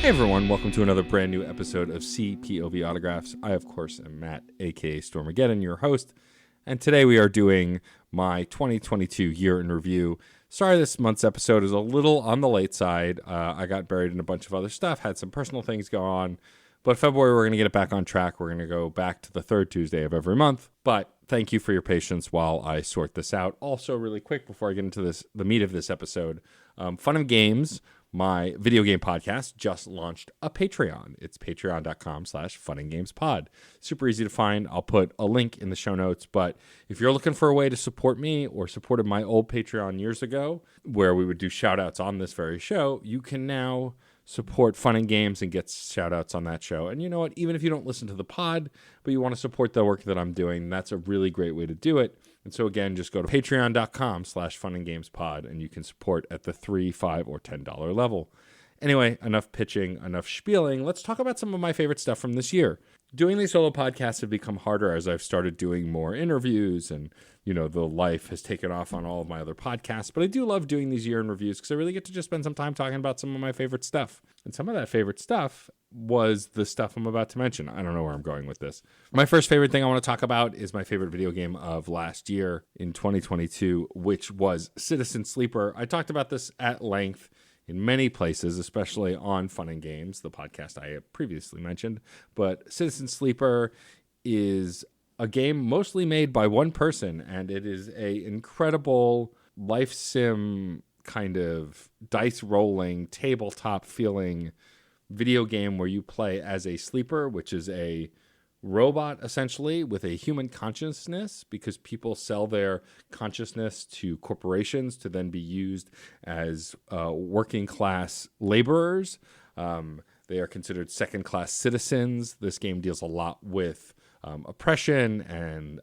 Hey everyone, welcome to another brand new episode of CPOV Autographs. I, of course, am Matt, aka Stormageddon, your host, and today we are doing my 2022 year in review. Sorry this month's episode is a little on the late side. I got buried in a bunch of other stuff, had some personal things go on, but February we're going to get it back on track. We're going to go back to the third Tuesday of every month, but thank you for your patience while I sort this out. Also, really quick before I get into the meat of this episode, Fun and Games, my video game podcast, just launched a Patreon. It's patreon.com/funandgamespod. Super easy to find. I'll put a link in the show notes. But if you're looking for a way to support me or supported my old Patreon years ago, where we would do shout outs on this very show, you can now support Fun and Games and get shout outs on that show. And you know what? Even if you don't listen to the pod, but you want to support the work that I'm doing, that's a really great way to do it. And so again, just go to patreon.com/funandgamespod and you can support at the $3, $5, or $10 level. Anyway, enough pitching, enough spieling. Let's talk about some of my favorite stuff from this year. Doing these solo podcasts have become harder as I've started doing more interviews and, you know, the life has taken off on all of my other podcasts. But I do love doing these year-end reviews because I really get to just spend some time talking about some of my favorite stuff. And some of that favorite stuff was the stuff I'm about to mention. I don't know where I'm going with this. My first favorite thing I want to talk about is my favorite video game of last year in 2022, which was Citizen Sleeper. I talked about this at length in many places, especially on Fun and Games, the podcast I have previously mentioned. But Citizen Sleeper is a game mostly made by one person, and it is a incredible life sim kind of dice rolling, tabletop feeling video game where you play as a sleeper, which is a robot essentially with a human consciousness, because people sell their consciousness to corporations to then be used as working class laborers. They are considered second class citizens. This game deals a lot with oppression and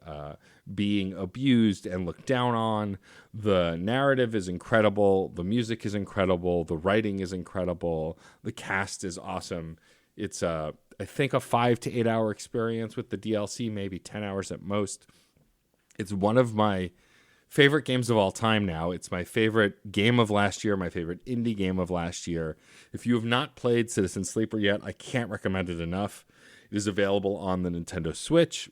being abused and looked down on. The narrative is incredible. The music is incredible. The writing is incredible. The cast is awesome. It's I think a 5 to 8 hour experience with the DLC, maybe 10 hours at most. It's one of my favorite games of all time now. It's my favorite game of last year, my favorite indie game of last year. If you have not played Citizen Sleeper yet, I can't recommend it enough. It is available on the Nintendo Switch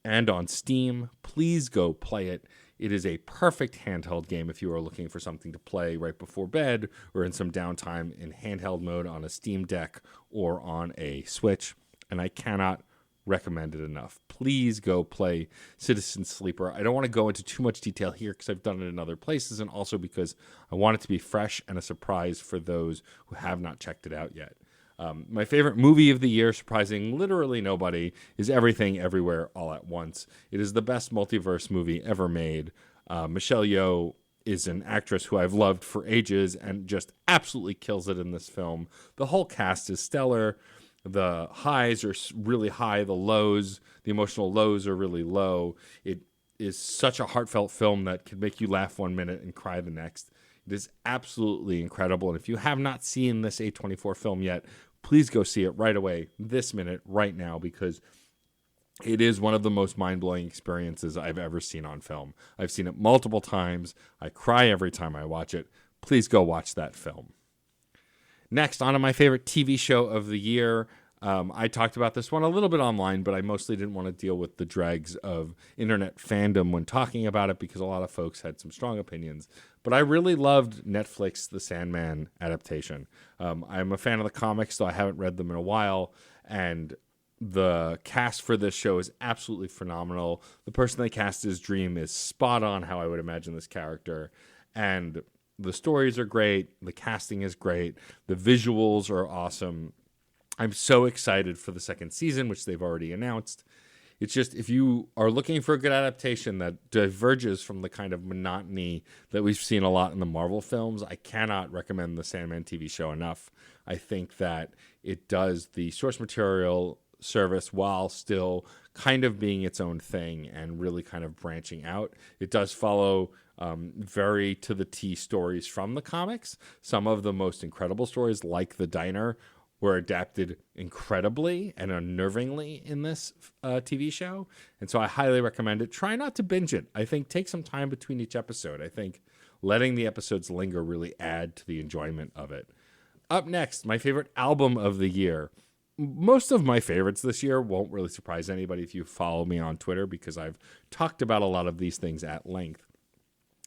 and on Steam. Please go play it. It is a perfect handheld game if you are looking for something to play right before bed or in some downtime in handheld mode on a Steam Deck or on a Switch. And I cannot recommend it enough. Please go play Citizen Sleeper. I don't want to go into too much detail here because I've done it in other places, and also because I want it to be fresh and a surprise for those who have not checked it out yet. My favorite movie of the year, surprising literally nobody, is Everything Everywhere All at Once. It is the best multiverse movie ever made. Michelle Yeoh is an actress who I've loved for ages and just absolutely kills it in this film. The whole cast is stellar. The highs are really high. The lows, the emotional lows, are really low. It is such a heartfelt film that can make you laugh 1 minute and cry the next. It is absolutely incredible. And if you have not seen this A24 film yet, please go see it right away, this minute, right now, because it is one of the most mind-blowing experiences I've ever seen on film. I've seen it multiple times. I cry every time I watch it. Please go watch that film. Next, on to my favorite TV show of the year. I talked about this one a little bit online, but I mostly didn't want to deal with the dregs of internet fandom when talking about it because a lot of folks had some strong opinions. But I really loved Netflix The Sandman adaptation. I'm a fan of the comics, though I haven't read them in a while, and the cast for this show is absolutely phenomenal. The person they cast as Dream is spot on how I would imagine this character, and the stories are great, the casting is great, the visuals are awesome. I'm so excited for the second season, which they've already announced. It's just, if you are looking for a good adaptation that diverges from the kind of monotony that we've seen a lot in the Marvel films, I cannot recommend the Sandman TV show enough. I think that it does the source material service while still kind of being its own thing and really kind of branching out. It does follow very to the T stories from the comics. Some of the most incredible stories, like The Diner, were adapted incredibly and unnervingly in this TV show. And so I highly recommend it. Try not to binge it. I think take some time between each episode. I think letting the episodes linger really add to the enjoyment of it. Up next, my favorite album of the year. Most of my favorites this year won't really surprise anybody if you follow me on Twitter, because I've talked about a lot of these things at length.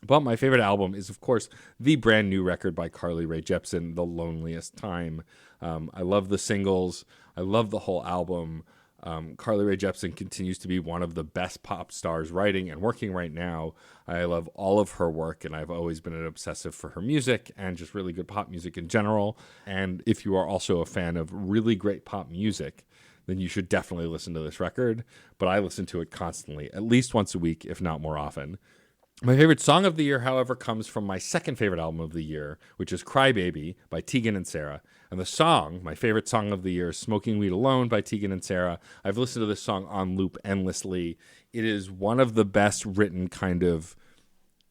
But my favorite album is, of course, the brand new record by Carly Rae Jepsen, The Loneliest Time. I love the singles. I love the whole album. Carly Rae Jepsen continues to be one of the best pop stars writing and working right now. I love all of her work, and I've always been an obsessive for her music and just really good pop music in general. And if you are also a fan of really great pop music, then you should definitely listen to this record. But I listen to it constantly, at least once a week, if not more often. My favorite song of the year, however, comes from my second favorite album of the year, which is Cry Baby by Tegan and Sara. And the song, my favorite song of the year, is Smoking Weed Alone by Tegan and Sara. I've listened to this song on loop endlessly. It is one of the best written kind of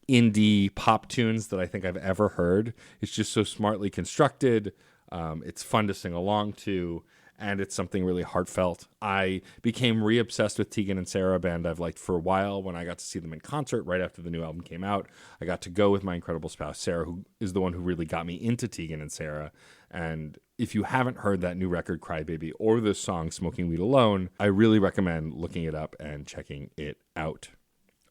indie pop tunes that I think I've ever heard. It's just so smartly constructed. It's fun to sing along to. And it's something really heartfelt. I became re-obsessed with Tegan and Sara, a band I've liked for a while. When I got to see them in concert right after the new album came out, I got to go with my incredible spouse, Sarah, who is the one who really got me into Tegan and Sara. And if you haven't heard that new record, Cry Baby, or the song Smoking Weed Alone, I really recommend looking it up and checking it out.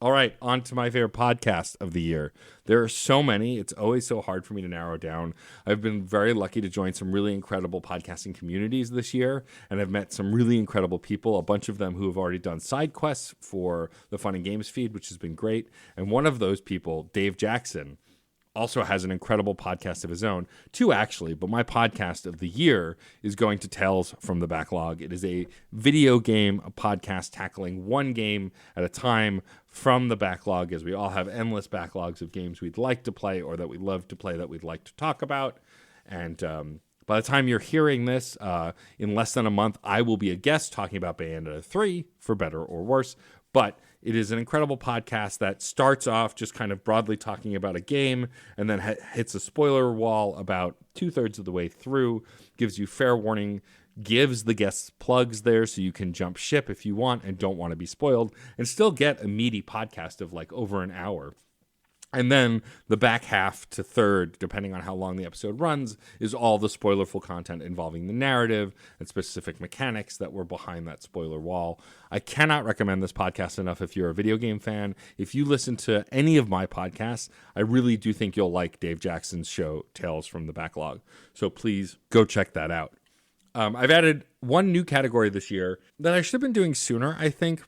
All right, on to my favorite podcast of the year. There are so many. It's always so hard for me to narrow down. I've been very lucky to join some really incredible podcasting communities this year, and I've met some really incredible people, a bunch of them who have already done side quests for the Fun and Games feed, which has been great. And one of those people, Dave Jackson, also has an incredible podcast of his own. Two, actually, but my podcast of the year is going to Tales from the Backlog. It is a video game, a podcast tackling one game at a time from the backlog, as we all have endless backlogs of games we'd like to play or that we love to play that we'd like to talk about. And by the time you're hearing this, in less than a month, I will be a guest talking about Bayonetta 3, for better or worse. But it is an incredible podcast that starts off just kind of broadly talking about a game and then hits a spoiler wall about 2/3 of the way through, gives you fair warning, gives the guests plugs there so you can jump ship if you want and don't want to be spoiled, and still get a meaty podcast of like over an hour. And then the back half to third, depending on how long the episode runs, is all the spoilerful content involving the narrative and specific mechanics that were behind that spoiler wall. I cannot recommend this podcast enough if you're a video game fan. If you listen to any of my podcasts, I really do think you'll like Dave Jackson's show, Tales from the Backlog. So please go check that out. I've added one new category this year that I should have been doing sooner, I think,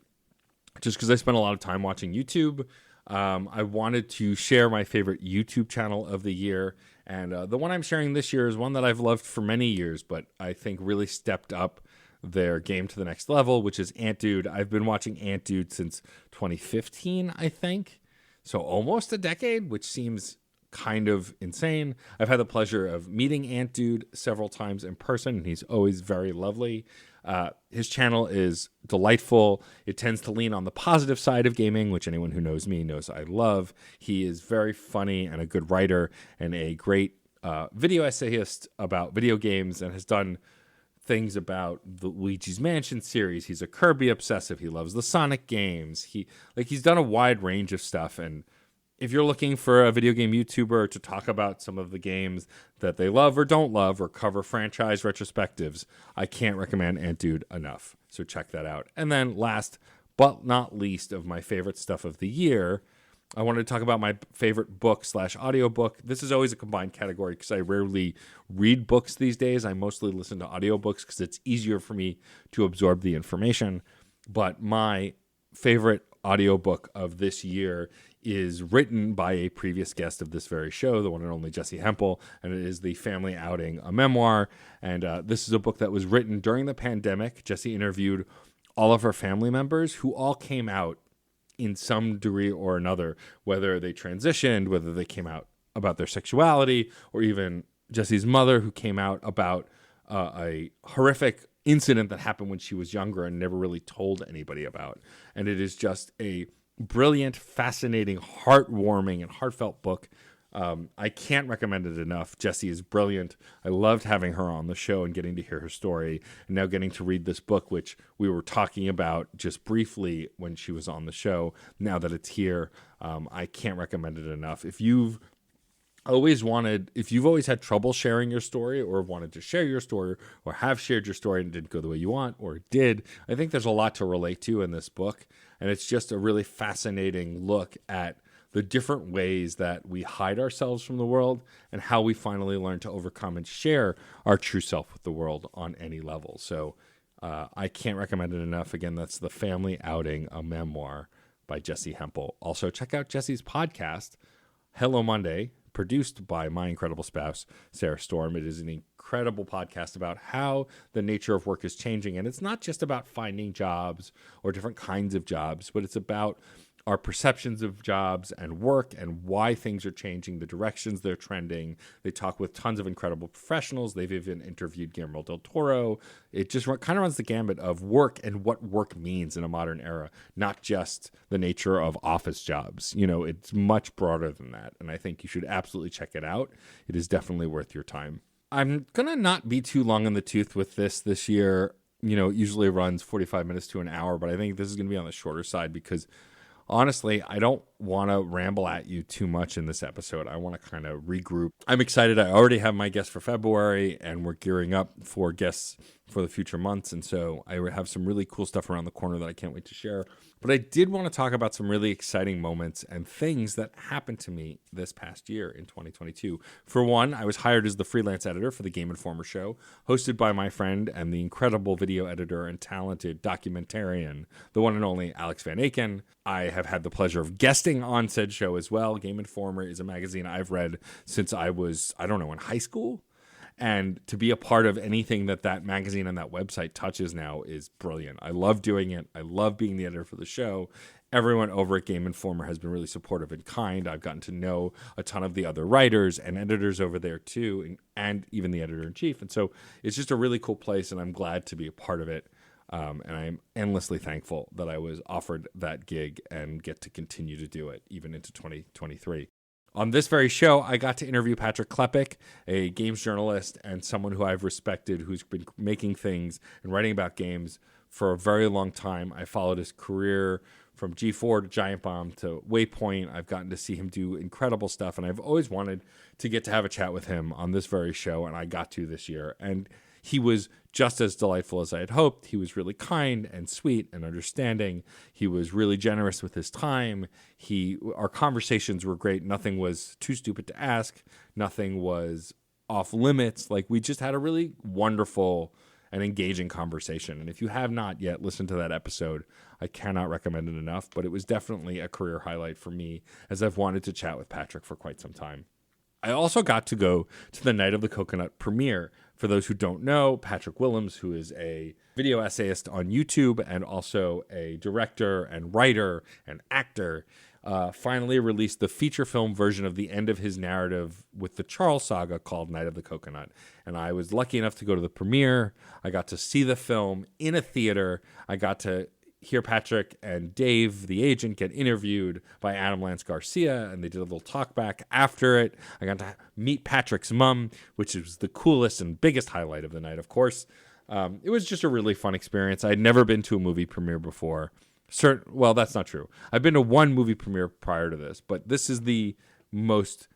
just because I spent a lot of time watching YouTube. I wanted to share my favorite YouTube channel of the year, and the one I'm sharing this year is one that I've loved for many years, but I think really stepped up their game to the next level, which is Ant Dude. I've been watching Ant Dude since 2015, I think, so almost a decade, which seems kind of insane. I've had the pleasure of meeting Ant Dude several times in person, and he's always very lovely. His channel is delightful. It tends to lean on the positive side of gaming, which anyone who knows me knows I love. He is very funny and a good writer and a great video essayist about video games, and has done things about the Luigi's Mansion series. He's a Kirby obsessive. He loves the Sonic games. He's done a wide range of stuff, and if you're looking for a video game YouTuber to talk about some of the games that they love or don't love or cover franchise retrospectives, I can't recommend Ant Dude enough. So check that out. And then last but not least of my favorite stuff of the year, I wanted to talk about my favorite book/audiobook. This is always a combined category because I rarely read books these days. I mostly listen to audiobooks because it's easier for me to absorb the information. But my favorite audiobook of this year is written by a previous guest of this very show, the one and only Jesse Hempel, and it is The Family Outing, a memoir. And this is a book that was written during the pandemic. Jesse interviewed all of her family members who all came out in some degree or another, whether they transitioned, whether they came out about their sexuality, or even Jesse's mother, who came out about a horrific incident that happened when she was younger and never really told anybody about. And it is just a brilliant, fascinating, heartwarming, and heartfelt book. I can't recommend it enough. Jessie is brilliant. I loved having her on the show and getting to hear her story, and now getting to read this book, which we were talking about just briefly when she was on the show. Now that it's here, I can't recommend it enough. If you've always wanted, if you've always had trouble sharing your story or wanted to share your story or have shared your story and it didn't go the way you want or it did, I think there's a lot to relate to in this book. And it's just a really fascinating look at the different ways that we hide ourselves from the world and how we finally learn to overcome and share our true self with the world on any level. So I can't recommend it enough. Again, that's The Family Outing, a memoir by Jesse Hempel. Also, check out Jesse's podcast, Hello Monday, produced by my incredible spouse, Sarah Storm. It is an incredible podcast about how the nature of work is changing. And it's not just about finding jobs or different kinds of jobs, but it's about our perceptions of jobs and work and why things are changing, the directions they're trending. They talk with tons of incredible professionals. They've even interviewed Guillermo del Toro. It just kind of runs the gambit of work and what work means in a modern era, not just the nature of office jobs. You know, it's much broader than that. And I think you should absolutely check it out. It is definitely worth your time. I'm going to not be too long in the tooth with this year. You know, it usually runs 45 minutes to an hour, but I think this is going to be on the shorter side because honestly, I don't want to ramble at you too much in this episode. I want to kind of regroup. I'm excited. I already have my guest for February, and we're gearing up for guests for the future months. And so I have some really cool stuff around the corner that I can't wait to share. But I did want to talk about some really exciting moments and things that happened to me this past year in 2022. For one, I was hired as the freelance editor for the Game Informer show, hosted by my friend and the incredible video editor and talented documentarian, the one and only Alex Van Aken. I have had the pleasure of guesting on said show as well. Game Informer is a magazine I've read since I was, in high school. And to be a part of anything that magazine and that website touches now is brilliant. I love doing it. I love being the editor for the show. Everyone over at Game Informer has been really supportive and kind. I've gotten to know a ton of the other writers and editors over there too, and even the editor-in-chief. And so it's just a really cool place, and I'm glad to be a part of it. And I'm endlessly thankful that I was offered that gig and get to continue to do it even into 2023. On this very show, I got to interview Patrick Klepek, a games journalist and someone who I've respected, who's been making things and writing about games for a very long time. I followed his career from G4 to Giant Bomb to Waypoint. I've gotten to see him do incredible stuff, and I've always wanted to get to have a chat with him on this very show, and I got to this year. And he was just as delightful as I had hoped. He was really kind and sweet and understanding. He was really generous with his time. Our conversations were great. Nothing was too stupid to ask. Nothing was off limits. Like, we just had a really wonderful and engaging conversation. And if you have not yet listened to that episode, I cannot recommend it enough. But it was definitely a career highlight for me, as I've wanted to chat with Patrick for quite some time. I also got to go to the Night of the Coconut premiere. For those who don't know, Patrick Willems, who is a video essayist on YouTube and also a director and writer and actor, finally released the feature film version of the end of his narrative with the Charles saga called Night of the Coconut. And I was lucky enough to go to the premiere. I got to see the film in a theater. I got to hear Patrick and Dave, the agent, get interviewed by Adam Lance Garcia, and they did a little talk back after it. I got to meet Patrick's mom, which was the coolest and biggest highlight of the night, of course. It was just a really fun experience. I had never been to a movie premiere before. Well, that's not true. I've been to one movie premiere prior to this, but this is the most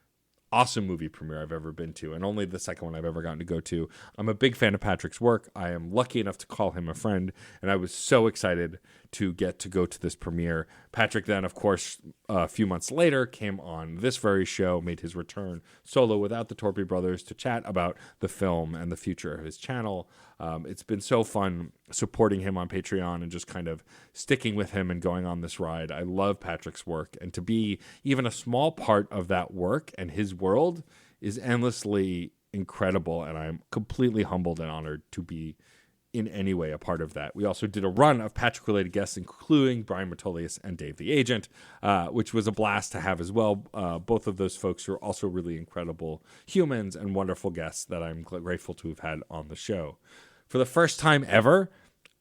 awesome movie premiere I've ever been to, and only the second one I've ever gotten to go to. I'm a big fan of Patrick's work. I am lucky enough to call him a friend, and I was so excited to get to go to this premiere. Patrick then, of course, a few months later, came on this very show, made his return solo without the Torpy brothers to chat about the film and the future of his channel. It's been so fun supporting him on Patreon and just kind of sticking with him and going on this ride. I love Patrick's work, and to be even a small part of that work and his world is endlessly incredible, and I'm completely humbled and honored to be in any way a part of that. We also did a run of Patrick-related guests, including Brian Matolius and Dave the Agent, which was a blast to have as well. Both of those folks are also really incredible humans and wonderful guests that I'm grateful to have had on the show. For the first time ever,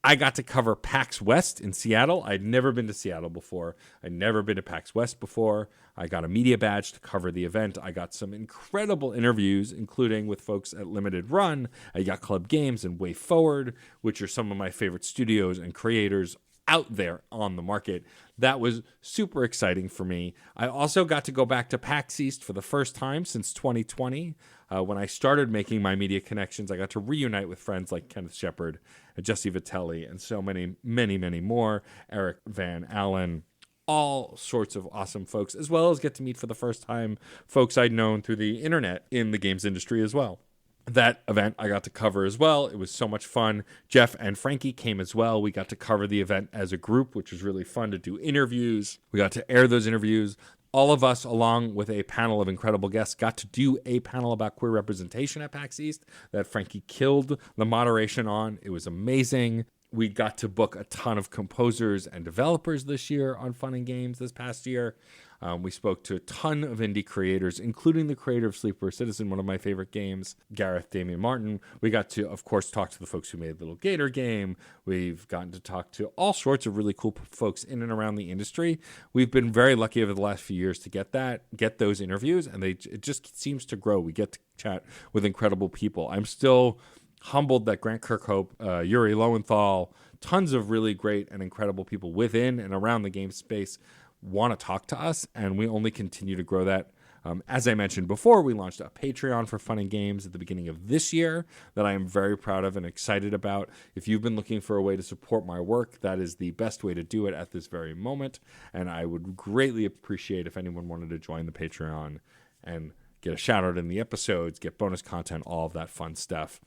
I got to cover PAX West in Seattle. I'd never been to Seattle before. I'd never been to PAX West before. I got a media badge to cover the event. I got some incredible interviews, including with folks at Limited Run, at Yacht Club Games, and Way Forward, which are some of my favorite studios and creators out there on the market. That was super exciting for me. I also got to go back to PAX East for the first time since 2020. When I started making my media connections, I got to reunite with friends like Kenneth Shepard, Jesse Vitelli, and so many, many, many more, Eric Van Allen, all sorts of awesome folks, as well as get to meet for the first time folks I'd known through the internet in the games industry as well. That event I got to cover as well. It was so much fun. Jeff and Frankie came as well. We got to cover the event as a group, which was really fun to do interviews. We got to air those interviews. All of us, along with a panel of incredible guests, got to do a panel about queer representation at PAX East that Frankie killed the moderation on. It was amazing. We got to book a ton of composers and developers this year on Fun and Games this past year. We spoke to a ton of indie creators, including the creator of Sleeper Citizen, one of my favorite games, Gareth Damian Martin. We got to, of course, talk to the folks who made Little Gator Game. We've gotten to talk to all sorts of really cool folks in and around the industry. We've been very lucky over the last few years to get those interviews, and it just seems to grow. We get to chat with incredible people. I'm still humbled that Grant Kirkhope, Yuri Lowenthal, tons of really great and incredible people within and around the game space want to talk to us, and we only continue to grow that. As I mentioned before, we launched a Patreon for Fun and Games at the beginning of this year that I am very proud of and excited about. If you've been looking for a way to support my work, that is the best way to do it at this very moment, and I would greatly appreciate if anyone wanted to join the Patreon and get a shout out in the episodes, get bonus content, all of that fun stuff.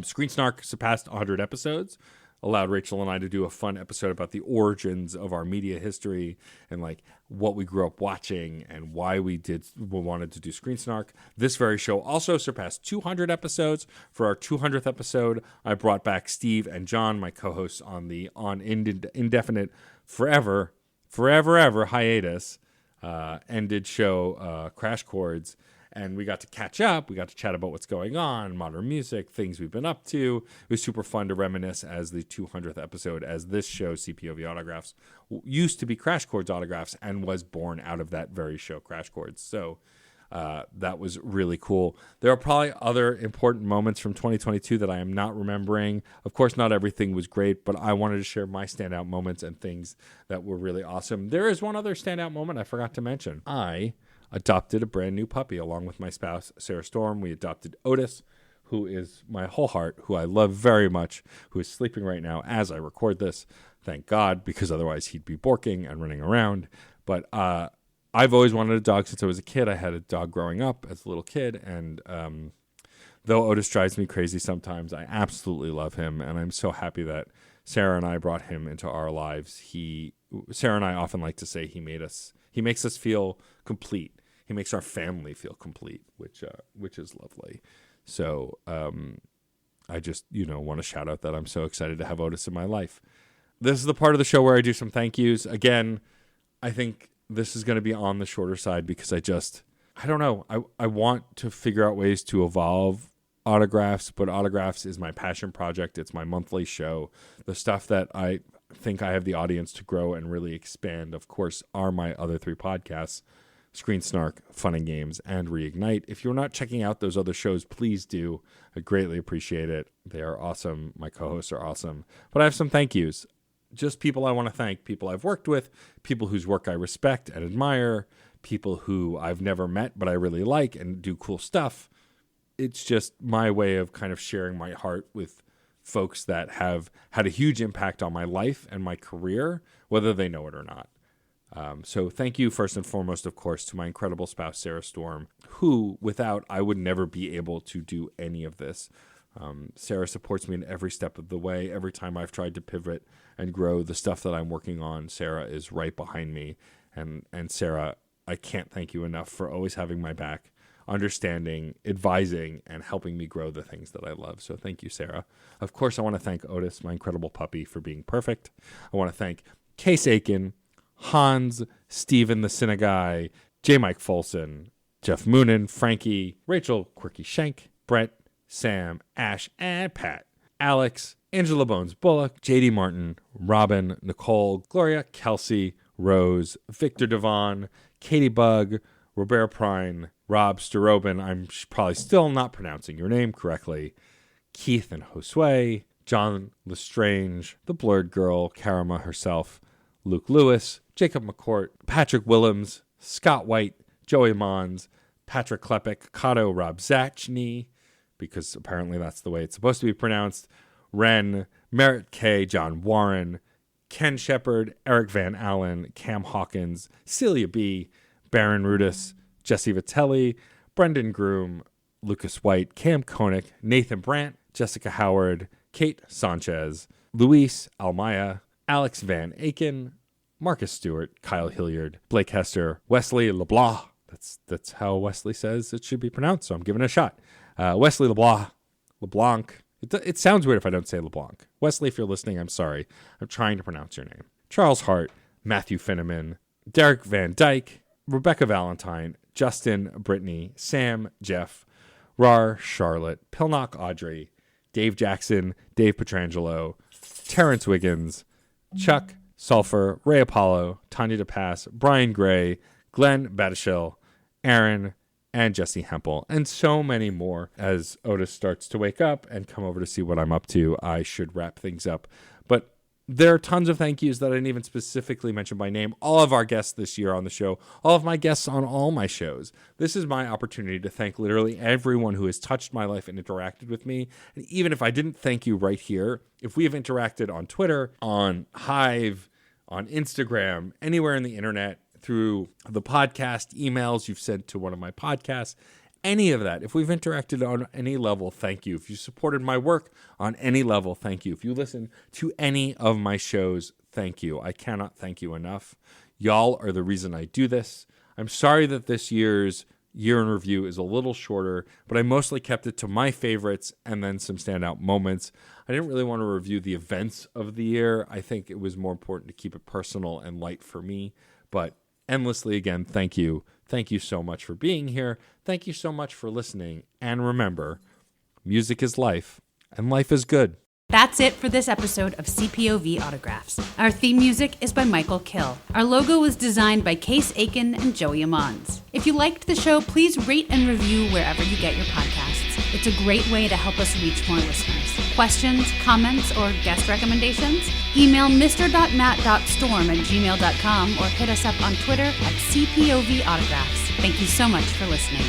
Screen Snark surpassed 100 episodes, allowed Rachel and I to do a fun episode about the origins of our media history and like what we grew up watching and why we wanted to do Screen Snark. This very show also surpassed 200 episodes. For our 200th episode, I brought back Steve and John, my co-hosts on the indefinite forever hiatus ended show Crash Chords. And we got to catch up. We got to chat about what's going on, modern music, things we've been up to. It was super fun to reminisce as the 200th episode, as this show, CPOV Autographs, used to be Crash Chords Autographs and was born out of that very show, Crash Chords. So that was really cool. There are probably other important moments from 2022 that I am not remembering. Of course, not everything was great, but I wanted to share my standout moments and things that were really awesome. There is one other standout moment I forgot to mention. I adopted a brand new puppy along with my spouse, Sarah Storm. We adopted Otis, who is my whole heart, who I love very much, who is sleeping right now as I record this. Thank God, because otherwise he'd be barking and running around. But I've always wanted a dog since I was a kid. I had a dog growing up as a little kid, and though Otis drives me crazy sometimes, I absolutely love him, and I'm so happy that Sarah and I brought him into our lives. Sarah and I often like to say he makes us feel complete. He makes our family feel complete, which is lovely. So I just want to shout out that I'm so excited to have Otis in my life. This is the part of the show where I do some thank yous. Again, I think this is going to be on the shorter side because I don't know. I want to figure out ways to evolve Autographs, but Autographs is my passion project. It's my monthly show. The stuff that I think I have the audience to grow and really expand, of course, are my other three podcasts, Screen Snark, Fun and Games, and Reignite. If you're not checking out those other shows, please do. I greatly appreciate it. They are awesome. My co-hosts are awesome. But I have some thank yous. Just people I want to thank. People I've worked with, people whose work I respect and admire, people who I've never met but I really like and do cool stuff. It's just my way of kind of sharing my heart with folks that have had a huge impact on my life and my career, whether they know it or not. So thank you first and foremost, of course, to my incredible spouse, Sarah Storm, who without I would never be able to do any of this. Sarah supports me in every step of the way. Every time I've tried to pivot and grow the stuff that I'm working on, Sarah is right behind me. And Sarah, I can't thank you enough for always having my back, understanding, advising, and helping me grow the things that I love. So thank you, Sarah. Of course, I want to thank Otis, my incredible puppy, for being perfect. I want to thank Case Aiken, Hans, Steven the Cine Guy, J. Mike Folson, Jeff Moonen, Frankie, Rachel Quirky Shank, Brett, Sam, Ash, and Pat, Alex, Angela Bones Bullock, JD Martin, Robin, Nicole, Gloria, Kelsey, Rose, Victor Devon, Katie Bug, Robert Prine, Rob Starobin, I'm probably still not pronouncing your name correctly, Keith and Josue, John Lestrange, The Blurred Girl, Karama herself, Luke Lewis, Jacob McCourt, Patrick Willems, Scott White, Joey Mons, Patrick Klepek, Kato Rabzachny, because apparently that's the way it's supposed to be pronounced, Ren, Merritt K, John Warren, Ken Shepard, Eric Van Allen, Cam Hawkins, Celia B, Baron Rudis, Jesse Vitelli, Brendan Groom, Lucas White, Cam Koenig, Nathan Brandt, Jessica Howard, Kate Sanchez, Luis Almaya, Alex Van Aken, Marcus Stewart, Kyle Hilliard, Blake Hester, Wesley LeBlanc. That's how Wesley says it should be pronounced, so I'm giving it a shot. Wesley LeBlanc. It sounds weird if I don't say LeBlanc. Wesley, if you're listening, I'm sorry. I'm trying to pronounce your name. Charles Hart, Matthew Finneman, Derek Van Dyke, Rebecca Valentine, Justin, Brittany, Sam, Jeff, Rar, Charlotte, Pilnock, Audrey, Dave Jackson, Dave Petrangelo, Terrence Wiggins, Chuck, Sulfur, Ray Apollo, Tanya DePass, Brian Gray, Glenn Batishell, Aaron, and Jesse Hempel, and so many more. As Otis starts to wake up and come over to see what I'm up to, I should wrap things up. But there are tons of thank yous that I didn't even specifically mention by name. All of our guests this year on the show, all of my guests on all my shows. This is my opportunity to thank literally everyone who has touched my life and interacted with me. And even if I didn't thank you right here, if we have interacted on Twitter, on Hive, on Instagram, anywhere in the internet, through the podcast, emails you've sent to one of my podcasts, any of that. If we've interacted on any level, thank you. If you supported my work on any level, thank you. If you listen to any of my shows, thank you. I cannot thank you enough. Y'all are the reason I do this. I'm sorry that this year's year in review is a little shorter, but I mostly kept it to my favorites and then some standout moments. I didn't really want to review the events of the year. I think it was more important to keep it personal and light for me, but endlessly, again, thank you. Thank you so much for being here. Thank you so much for listening. And remember, music is life, and life is good. That's it for this episode of CPOV Autographs. Our theme music is by Michael Kill. Our logo was designed by Case Aiken and Joey Amons. If you liked the show, please rate and review wherever you get your podcasts. It's a great way to help us reach more listeners. Questions, comments, or guest recommendations? Email mr.matt.storm@gmail.com or hit us up on Twitter at CPOV Autographs. Thank you so much for listening.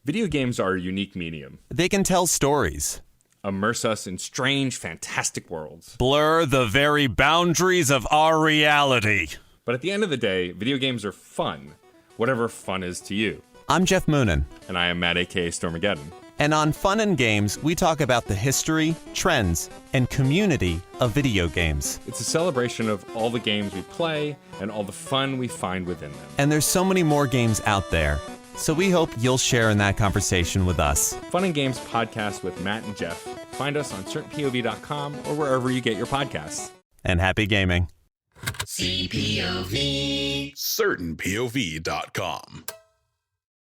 Video games are a unique medium. They can tell stories, Immerse us in strange, fantastic worlds. blur the very boundaries of our reality. But at the end of the day, video games are fun, whatever fun is to you. I'm Jeff Moonen, And I am Matt, aka Stormageddon. and on Fun and Games, we talk about the history, trends, and community of video games. It's a celebration of all the games we play and all the fun we find within them. And there's so many more games out there, so we hope you'll share in that conversation with us. Fun and Games podcast with Matt and Jeff. Find us on certainpov.com or wherever you get your podcasts. And happy gaming. CPOV. CertainPOV.com.